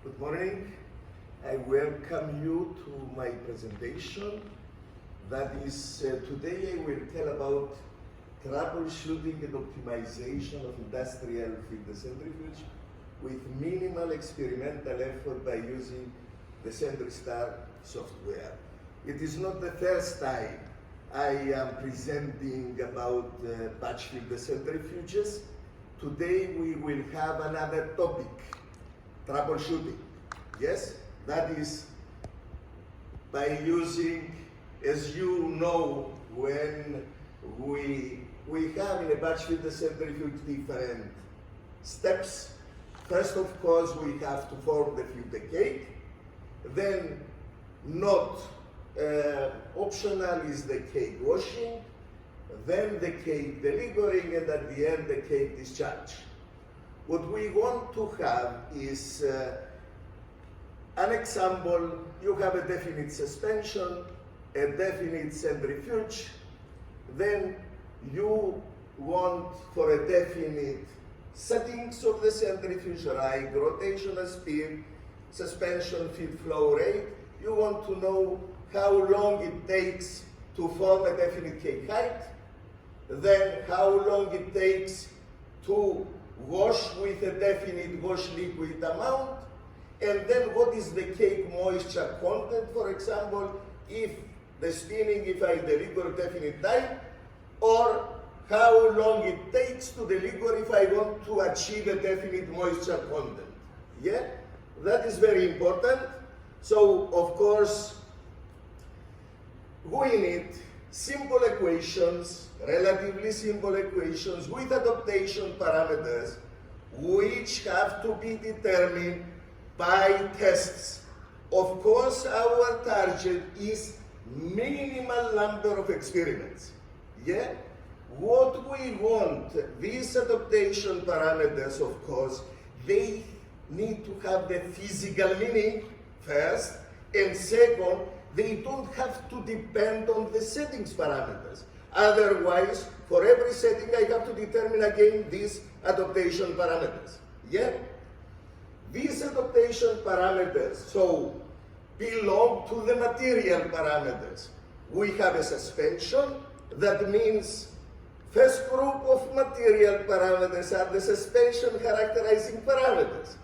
Good morning. I welcome you to my presentation. That is, today I will tell about troubleshooting and optimization of industrial filter centrifuge with minimal experimental effort by using the CENTRISTAR software. It is not the first time I am presenting about batch filter centrifuges. Today we will have another topic, troubleshooting. Yes, that is by using, as you know, when we have in a batch filter centrifuge different steps. First, of course, we have to form the filter cake. Then, not optional is the cake washing. Then the cake delivering, and at the end the cake discharge. What we want to have is an example. You have a definite suspension, a definite centrifuge, then you want for a definite settings of the centrifuge, right, rotational speed, suspension feed flow rate. You want to know how long it takes to form a definite cake height, then how long it takes to wash with a definite wash liquid amount, and then what is the cake moisture content, for example, if the spinning, if I deliver definite time, or how long it takes to deliver if I want to achieve a definite moisture content. Yeah, that is very important. So, of course, we need simple equations, relatively simple equations with adaptation parameters, which have to be determined by tests. Of course, our target is minimal number of experiments. Yeah? What we want, these adaptation parameters, of course, they need to have the physical meaning first, and second, they don't have to depend on the settings parameters. Otherwise, for every setting, I have to determine again these adaptation parameters. Yeah? These adaptation parameters, so, belong to the material parameters. We have a suspension. That means first group of material parameters are the suspension characterizing parameters.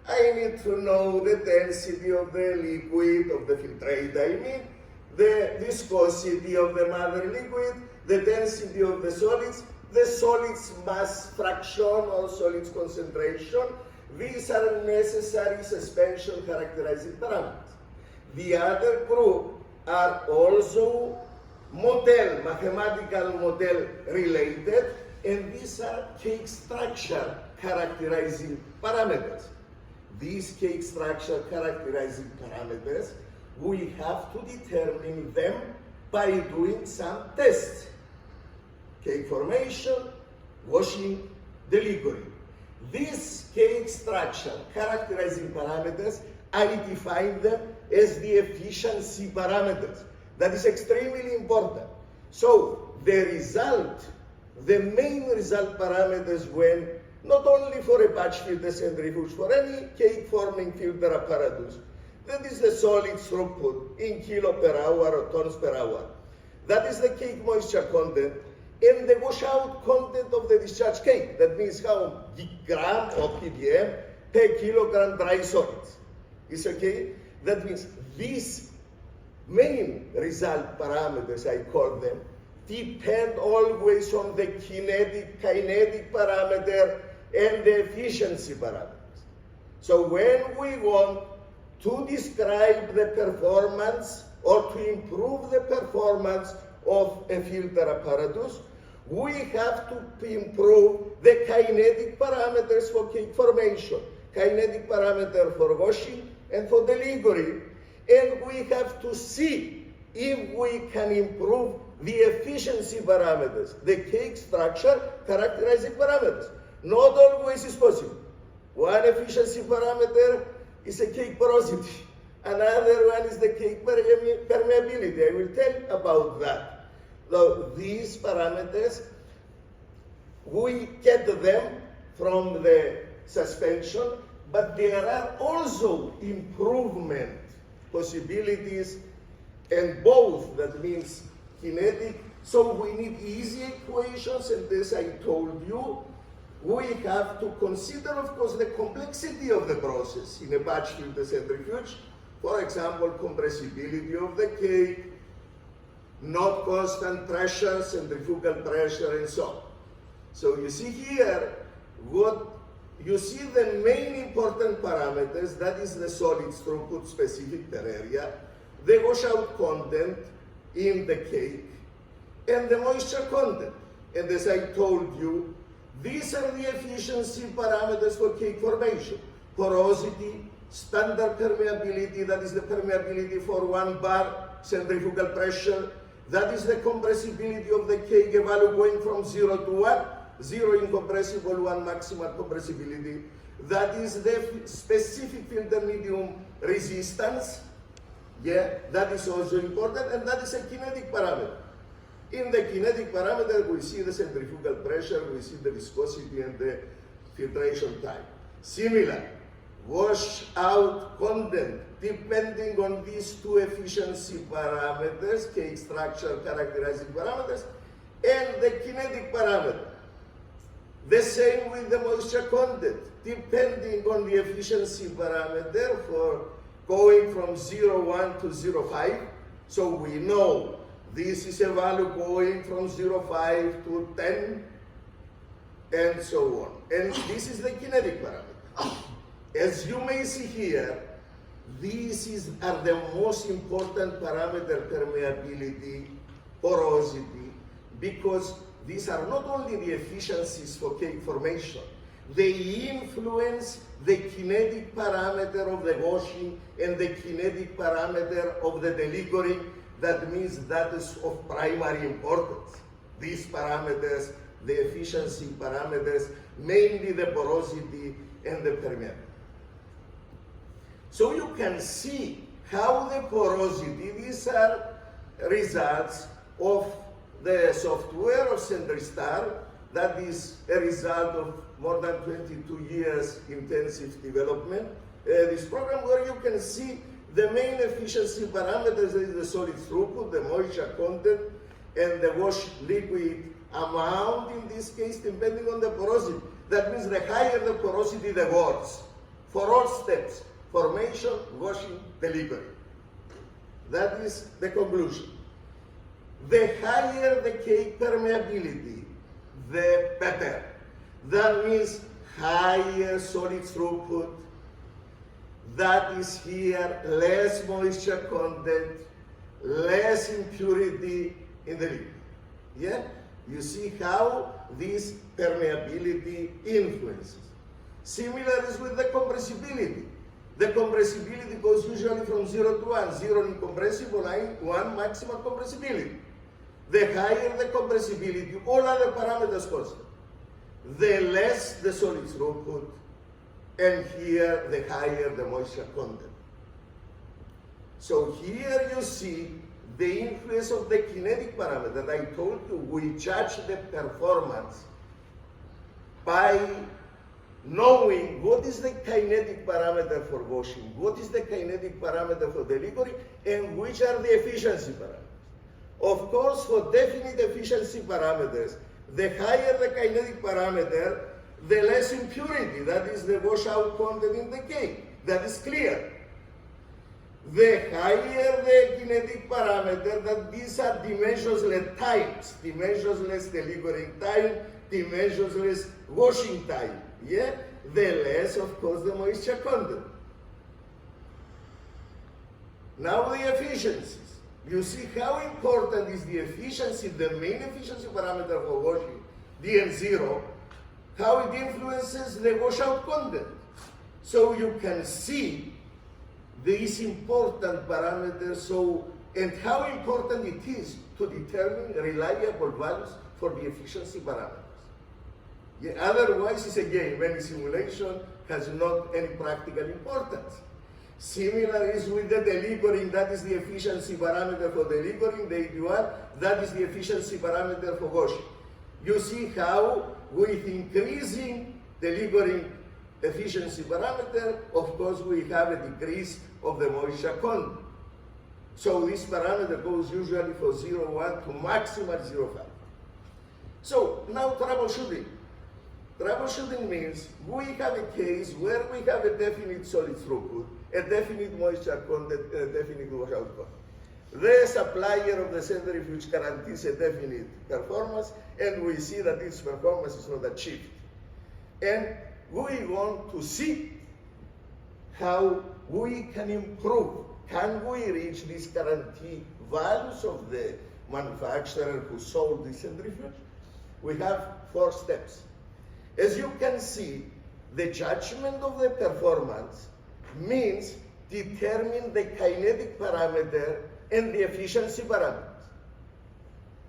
I need to know the density of the liquid, of the filtrate, I mean, the viscosity of the mother liquid, the density of the solids mass fraction or solids concentration. These are necessary suspension characterizing parameters. The other group are also mathematical model related, and these are cake structure characterizing parameters. These cake structure characterizing parameters, we have to determine them by doing some tests. Cake formation, washing, delivery. These cake structure characterizing parameters, I define them as the efficiency parameters. That is extremely important. So the result, the main result parameters when, not only for a batch filter centrifuge, for any cake forming filter apparatus, that is the solid throughput in kilo per hour or tons per hour. That is the cake moisture content and the washout content of the discharge cake. That means how gram or ppm per kilogram dry solids. Is okay? That means these main result parameters, I call them, depend always on the kinetic parameter and the efficiency parameters. So when we want to describe the performance or to improve the performance of a filter apparatus, we have to improve the kinetic parameters for cake formation, kinetic parameter for washing and for delivery, and we have to see if we can improve the efficiency parameters, the cake structure characterizing parameters. Not always is possible. One efficiency parameter is a cake porosity. Another one is the cake permeability. I will tell about that. So these parameters, we get them from the suspension but there are also improvement possibilities, and both, that means kinetic. So we need easy equations, and as I told you, we have to consider, of course, the complexity of the process in a batch filter centrifuge. For example, compressibility of the cake, not constant pressure, centrifugal pressure, and so on. So you see here, what you see the main important parameters, that is the solids throughput specific per area, the washout content in the cake, and the moisture content. And as I told you, these are the efficiency parameters for cake formation. Porosity, standard permeability, that is the permeability for 1 bar, centrifugal pressure, that is the compressibility of the cake, a value going from 0 to 1, 0 incompressible, 1 maximal compressibility. That is the specific filter medium resistance. Yeah, that is also important, and that is a kinetic parameter. In the kinetic parameter, we see the centrifugal pressure, we see the viscosity and the filtration time. Similar, washout content, depending on these two efficiency parameters, cake structure characterizing parameters, and the kinetic parameter. The same with the moisture content, depending on the efficiency parameter for going from 0.1 to 0.5. So we know this is a value going from 0.5 to 10, and so on. And this is the kinetic parameter. As you may see here, these are the most important parameter: permeability, porosity, because these are not only the efficiencies for cake formation, they influence the kinetic parameter of the washing and the kinetic parameter of the delivering. That means that is of primary importance. These parameters, the efficiency parameters, mainly the porosity and the permeability. So you can see how the porosity, these are results of the software of CENTRISTAR, that is a result of more than 22 years intensive development. This program where you can see the main efficiency parameters is the solid throughput, the moisture content, and the wash liquid amount in this case, depending on the porosity. That means the higher the porosity, the worse. For all steps, formation, washing, delivery. That is the conclusion. The higher the cake permeability, the better. That means higher solid throughput. That is here less moisture content, less impurity in the liquid. Yeah? You see how this permeability influences. Similar is with the compressibility. The compressibility goes usually from 0 to 1, 0 incompressible, 1 maximal compressibility. The higher the compressibility, all other parameters constant, the less the solid throughput, and here the higher the moisture content. So here you see the influence of the kinetic parameter that I told you. We judge the performance by knowing what is the kinetic parameter for washing, what is the kinetic parameter for delivery, and which are the efficiency parameters. Of course, for definite efficiency parameters, the higher the kinetic parameter, the less impurity, that is the washout content in the cake. That is clear. The higher the kinetic parameter, that these are dimensionless times, dimensionless delivering time, dimensionless washing time. Yeah? The less, of course, the moisture content. Now the efficiencies. You see how important is the efficiency, the main efficiency parameter for washing, DN0, how it influences the washout content. So you can see these important parameters, and how important it is to determine reliable values for the efficiency parameters. Yeah, otherwise, it's again, when simulation has not any practical importance. Similar is with the delivering, that is the efficiency parameter for delivering, the 81, that is the efficiency parameter for washing. You see how with increasing delivering efficiency parameter, of course, we have a decrease of the moisture content. So this parameter goes usually for 0.1 to maximal 0.5. So now troubleshooting. Troubleshooting means we have a case where we have a definite solid throughput, a definite moisture content, and a definite washout content. The supplier of the centrifuge guarantees a definite performance, and we see that its performance is not achieved. And we want to see how we can improve. Can we reach these guarantee values of the manufacturer who sold the centrifuge? We have 4 steps. As you can see, the judgment of the performance means determine the kinetic parameter and the efficiency parameters.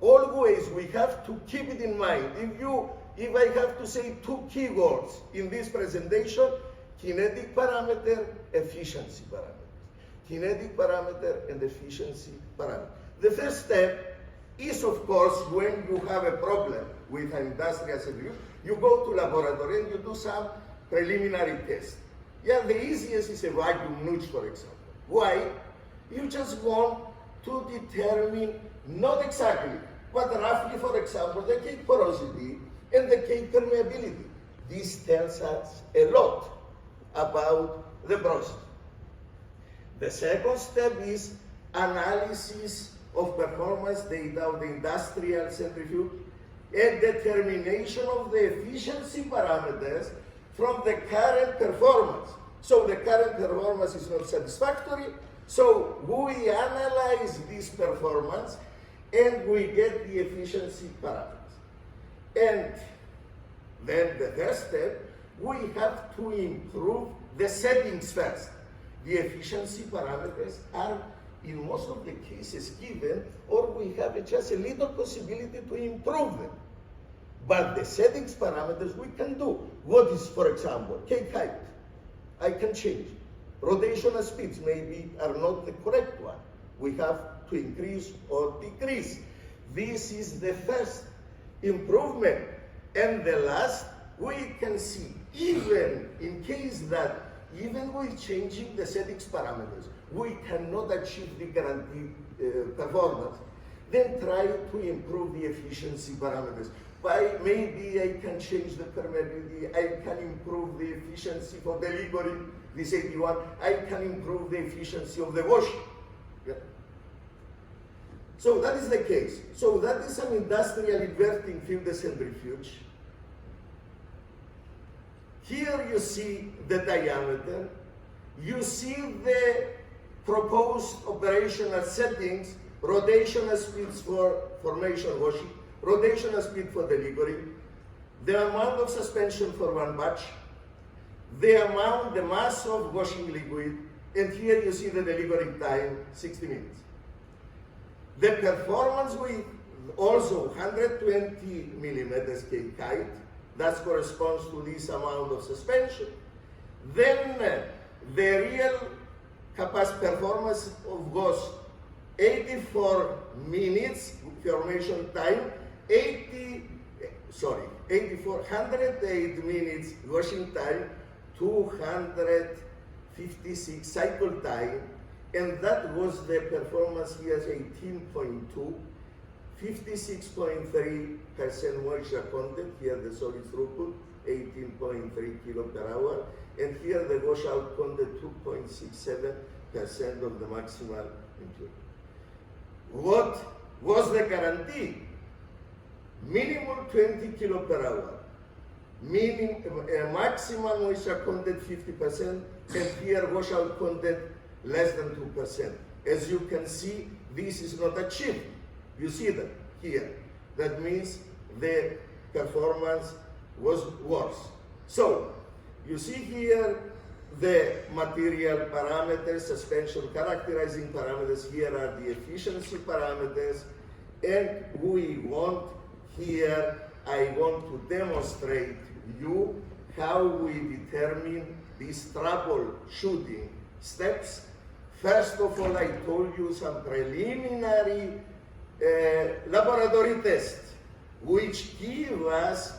Always we have to keep it in mind. If I have to say 2 key words in this presentation, kinetic parameter, efficiency parameter. Kinetic parameter and efficiency parameter. The first step is, of course, when you have a problem with an industrial centrifuge, you go to laboratory and you do some preliminary tests. Yeah, the easiest is a vacuum nudge, for example. Why? You just want to determine, not exactly, but roughly, for example, the cake porosity and the cake permeability. This tells us a lot about the process. The second step is analysis of performance data of the industrial centrifuge and determination of the efficiency parameters from the current performance. So the current performance is not satisfactory, so we analyze this performance and we get the efficiency parameters. And then the third step, we have to improve the settings first. The efficiency parameters are in most of the cases given, or we have just a little possibility to improve them. But the settings parameters we can do. What is, for example, cake height? I can change. Rotational speeds maybe are not the correct one. We have to increase or decrease. This is the first improvement. And the last, we can see, even in case that even with changing the settings parameters, we cannot achieve the guaranteed performance, then try to improve the efficiency parameters. Maybe I can change the permeability, I can improve the efficiency for the liquoring, this 81, I can improve the efficiency of the washing. Yeah. So that is the case. So that is an industrial inverting filter centrifuge. Here you see the diameter, you see the proposed operational settings, rotational speeds for formation washing, rotational speed for the liquoring, the amount of suspension for one batch, the mass of washing liquid, and here you see the liquoring time, 60 minutes. The performance with also 120 millimeters cake height, that corresponds to this amount of suspension. Then the real capacity performance of was 84 minutes formation time, 108 minutes washing time, 256 cycle time, and that was the performance here, 18.2. 56.3% moisture content, here the solid throughput, 18.3 kilo per hour, and here the washout content, 2.67% of the maximal impurity. What was the guarantee? Minimum 20 kilo per hour, maximum moisture content 50%, and here washout content less than 2%. As you can see, this is not achieved. You see that here. That means the performance was worse. So, you see here the material parameters, suspension characterizing parameters. Here are the efficiency parameters. And we want here, I want to demonstrate you how we determine these troubleshooting steps. First of all, I told you some preliminary laboratory tests which give us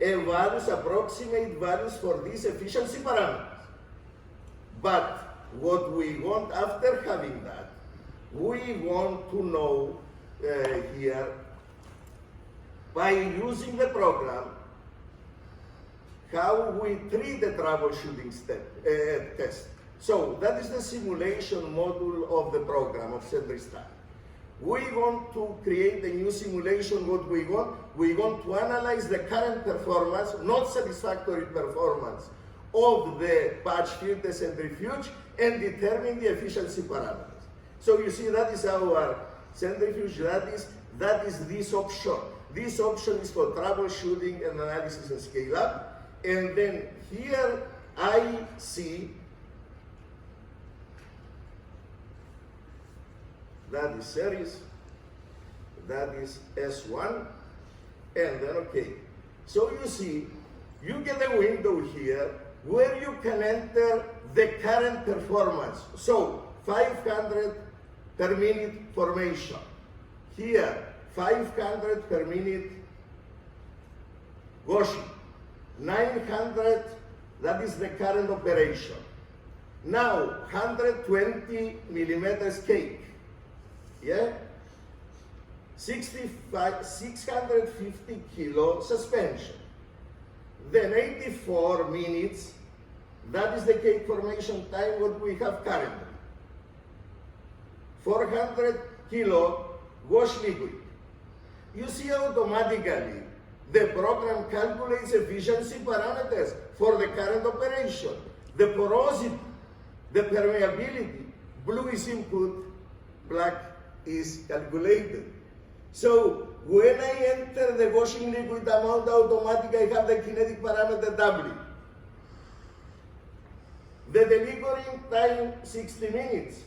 approximate values for these efficiency parameters. But what we want after having that, we want to know here, by using the program, how we treat the troubleshooting test. So that is the simulation module of the program of CENTRISTAR. We want to create a new simulation. What we want to analyze the current performance, not satisfactory performance, of the patch filter centrifuge and determine the efficiency parameters. So you see, that is our centrifuge, that is this option. This option is for troubleshooting and analysis and scale up. And then here I see that is series, that is S1, and then okay. So you see, you get a window here where you can enter the current performance. So 500 per minute formation. Here, 500 per minute washing. 900, that is the current operation. Now, 120 millimeters cake. Yeah? 650 kilo suspension. Then 84 minutes, that is the cake formation time what we have currently. 400 kilo wash liquid. You see, automatically the program calculates efficiency parameters for the current operation. The porosity, the permeability, blue is input, black is calculated. So when I enter the washing liquid amount, automatically I have the kinetic parameter W. The delivering time 60 minutes.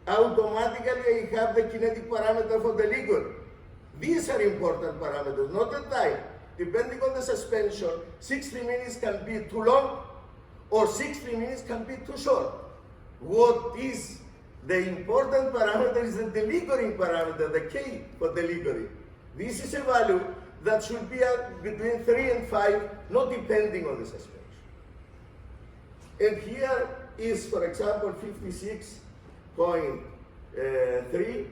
Automatically I have the kinetic parameter for the liquid. These are important parameters, not the time. Depending on the suspension, 60 minutes can be too long or 60 minutes can be too short. What is the important parameter is the delivering parameter, the K for delivery. This is a value that should be between 3 and 5, not depending on the suspension. And here is, for example, 56.3.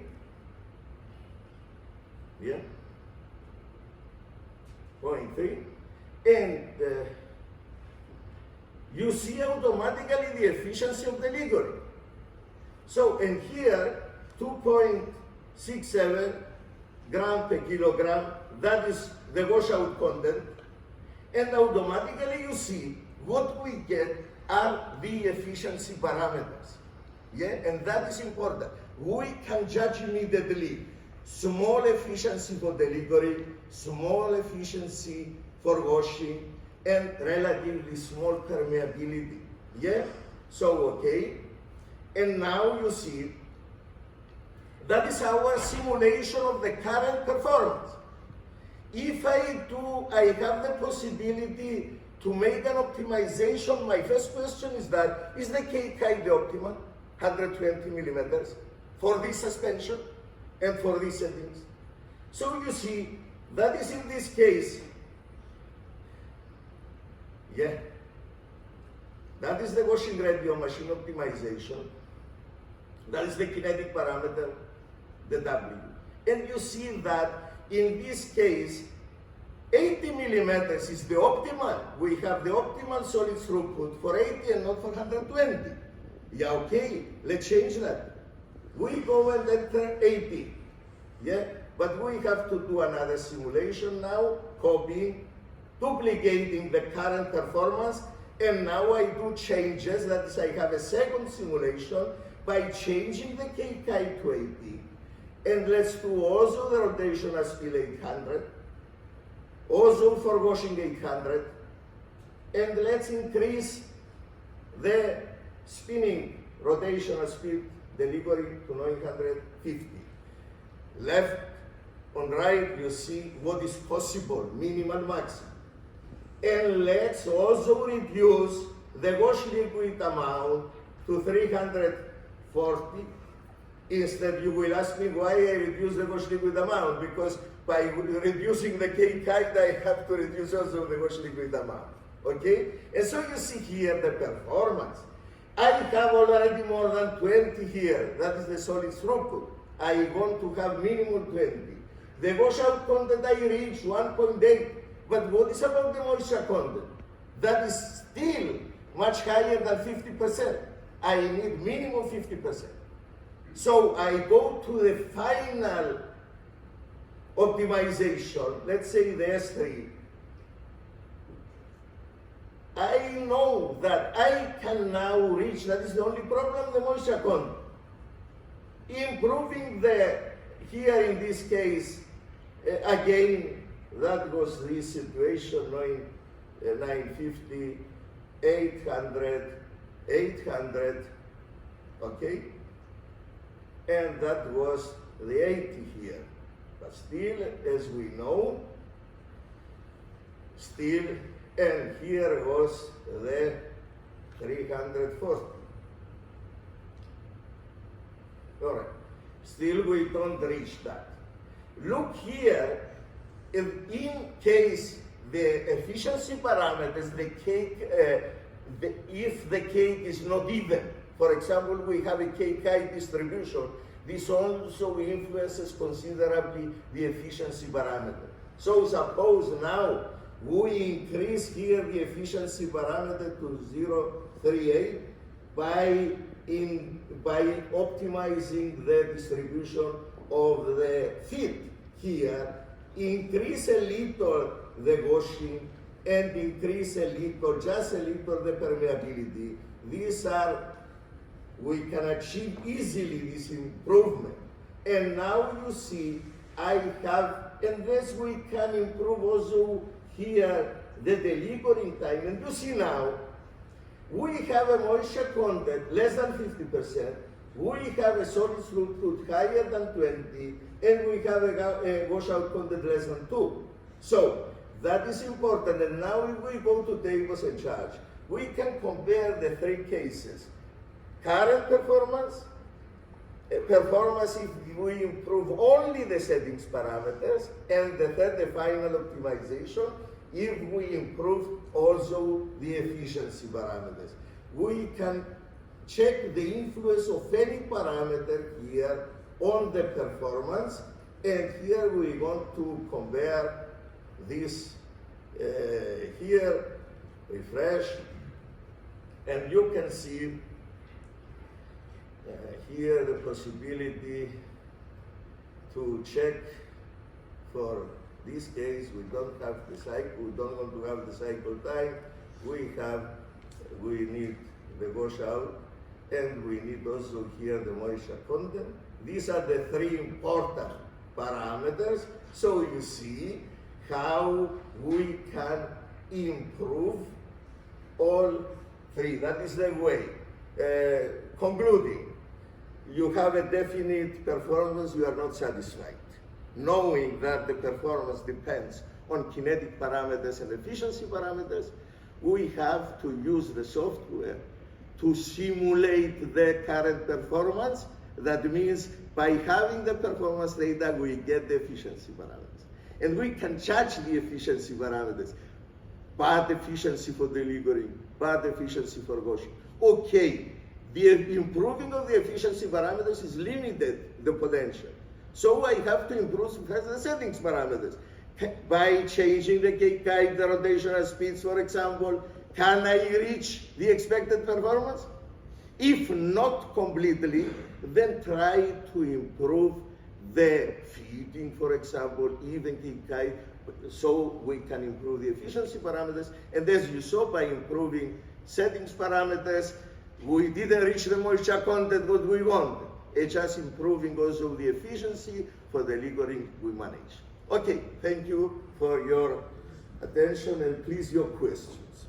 Yeah, 0.3, and you see automatically the efficiency of the liquid. So, and here 2.67 gram per kilogram, that is the washout content, and automatically you see what we get are the efficiency parameters. Yeah, and that is important. We can judge immediately small efficiency for delivery, small efficiency for washing, and relatively small permeability. Yeah? So, okay. And now you see, that is our simulation of the current performance. If I have the possibility to make an optimization, my first question is that, is the KK the optimal, 120 millimeters, for this suspension? And for these settings. So you see, that is in this case, yeah, that is the washing radio machine optimization. That is the kinetic parameter, the W. And you see that in this case, 80 millimeters is the optimal. We have the optimal solid throughput for 80 and not for 120. Yeah, okay, let's change that. We go and enter 80, yeah? But we have to do another simulation now, copying, duplicating the current performance, and now I do changes, that is, I have a second simulation by changing the KK to 80. And let's do also the rotational speed 800, also for washing 800, and let's increase the spinning rotational speed delivery to 950. Left on right, you see what is possible, minimal, maximum. And let's also reduce the wash liquid amount to 340 Instead, you will ask me why I reduce the wash liquid amount, because by reducing the K kite, I have to reduce also the wash liquid amount. Okay? And so you see here the performance. I have already more than 20 here. That is the solid throughput. I want to have minimum 20. The washout content I reach 1.8. But what is about the moisture content? That is still much higher than 50%. I need minimum 50%. So I go to the final optimization, let's say the S3. I know that I can now reach, that is the only problem, the moisture content. Improving here in this case, again, that was this situation, 950, 800, 800, okay? And that was the 80 here. But still, as we know, still, and here was the 340. All right, still we don't reach that. Look here, in case the efficiency parameters, the cake, if the cake is not even, for example, we have a KK distribution, this also influences considerably the efficiency parameter. So suppose now we increase here the efficiency parameter to 0.38 by optimizing the distribution of the feed here, increase a little the washing and increase a little, just a little the permeability. These are, we can achieve easily this improvement. And now you see, I have, and this we can improve also here the delivering time. And you see now, we have a moisture content less than 50%, we have a solid throughput higher than 20, and we have a washout content less than 2. So that is important. And now if we go to tables and charts, we can compare the three cases. Current performance, performance if we improve only the settings parameters, and the third, the final optimization, if we improve also the efficiency parameters. We can check the influence of any parameter here on the performance, and here we want to compare this here, refresh, and you can see here the possibility to check for this case. We don't have the cycle, we don't want to have the cycle time, we need the washout, and we need also here the moisture content. These are the three important parameters. So you see how we can improve all three. That is the way. Concluding, you have a definite performance, you are not satisfied. Knowing that the performance depends on kinetic parameters and efficiency parameters, we have to use the software to simulate the current performance. That means by having the performance data, we get the efficiency parameters. And we can judge the efficiency parameters. Bad efficiency for delivering, bad efficiency for washing. Okay, the improving of the efficiency parameters is limited, the potential. So I have to improve first the settings parameters. By changing the kite, the rotational speeds, for example, can I reach the expected performance? If not completely, then try to improve the feeding, for example, even kite, so we can improve the efficiency parameters. And as you saw, by improving settings parameters, we didn't reach the moisture content what we wanted. It's just improving also the efficiency for the lingering we manage. Okay, thank you for your attention, and please your questions.